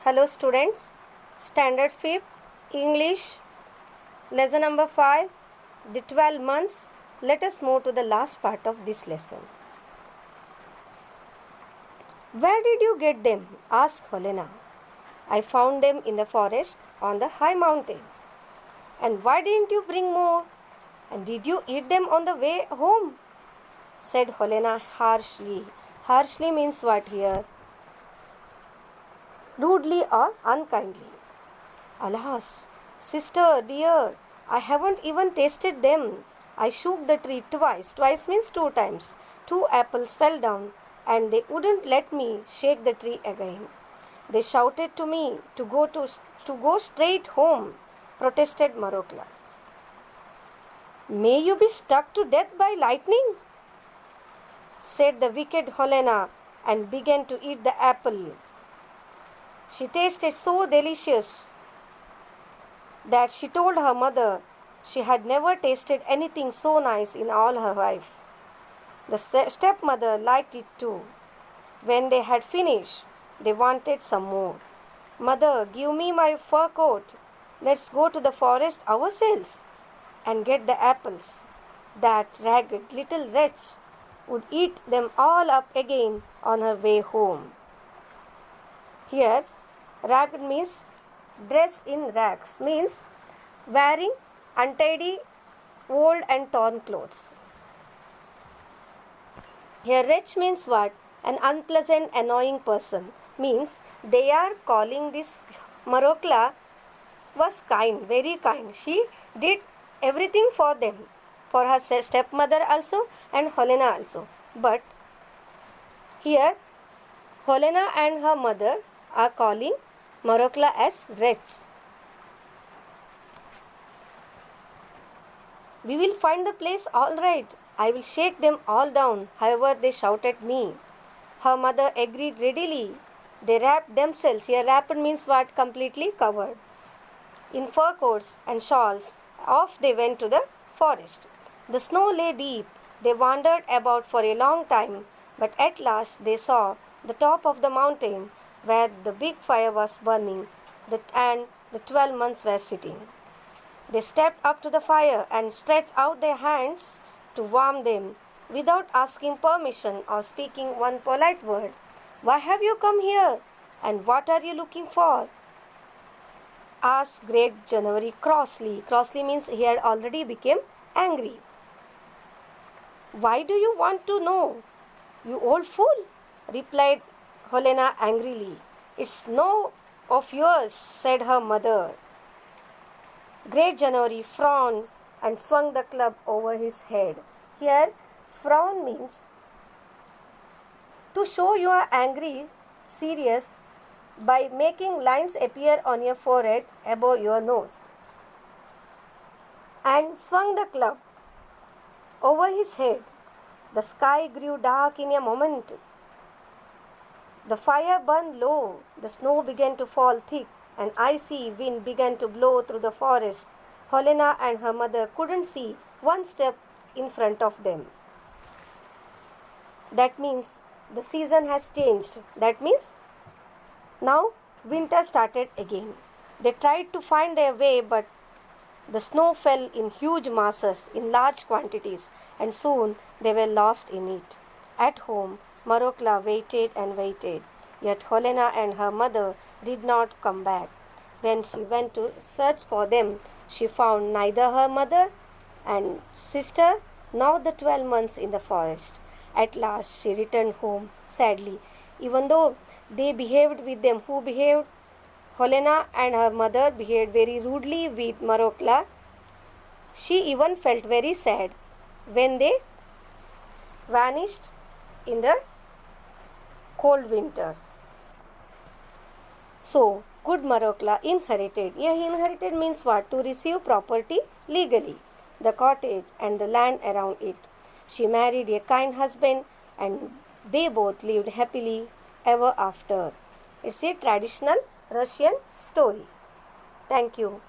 Hello students, Standard 5th, English, lesson number 5, the 12 months. Let us move to the last part of this lesson. Where did you get them? Asked Helena. I found them in the forest on the high mountain. And why didn't you bring more? And did you eat them on the way home? Said Helena harshly. Harshly means what here? Rudely or unkindly. Alas, sister dear, I haven't even tasted them. I shook the tree twice. Twice means 2 times. 2 apples fell down and they wouldn't let me shake the tree again. They shouted to me to go straight home, protested Marokla. May you be struck to death by lightning, said the wicked Helena and began to eat the apple. She tasted so delicious that she told her mother she had never tasted anything so nice in all her life. The stepmother liked it too. When they had finished, they wanted some more. Mother, give me my fur coat. Let's go to the forest ourselves and get the apples. That ragged little wretch would eat them all up again on her way home. Here, ragged means dressed in rags, means wearing untidy, old and torn clothes. Here, wretch means what? An unpleasant, annoying person. Means they are calling this Marokla was kind, very kind. She did everything for them, for her stepmother also and Helena also. But here, Helena and her mother are calling Marokla as wretch. We will find the place all right. I will shake them all down, however they shout at me. Her mother agreed readily. They wrapped themselves, here wrapped means what? Completely covered, in fur coats and shawls. Off they went to the forest. The snow lay deep. They wandered about for a long time, but at last they saw the top of the mountain where the big fire was burning and the 12 months were sitting. They stepped up to the fire and stretched out their hands to warm them without asking permission or speaking one polite word. Why have you come here? And what are you looking for? Asked Great January crossly. Crossly means he had already become angry. Why do you want to know, you old fool? Replied Helena angrily. It's no of yours, said her mother. Great January frowned and swung the club over his head. Here, frown means to show you are angry, serious, by making lines appear on your forehead above your nose. And swung the club over his head. The sky grew dark in a moment. The fire burned low. The snow began to fall thick. An icy wind began to blow through the forest. Helena and her mother couldn't see one step in front of them. That means the season has changed. That means now winter started again. They tried to find their way, but the snow fell in huge masses, in large quantities, and soon they were lost in it. At home, Marokla waited and waited, yet Helena and her mother did not come back. When she went to search for them, she found neither her mother and sister nor the 12 months in the forest. At last she returned home sadly. Even though they behaved with them, who behaved? Helena and her mother behaved very rudely with Marokla. She even felt very sad when they vanished in the cold winter. So, good Marokla inherited. Here inherited means what? To receive property legally, the cottage and the land around it. She married a kind husband and they both lived happily ever after. It's a traditional Russian story. Thank you.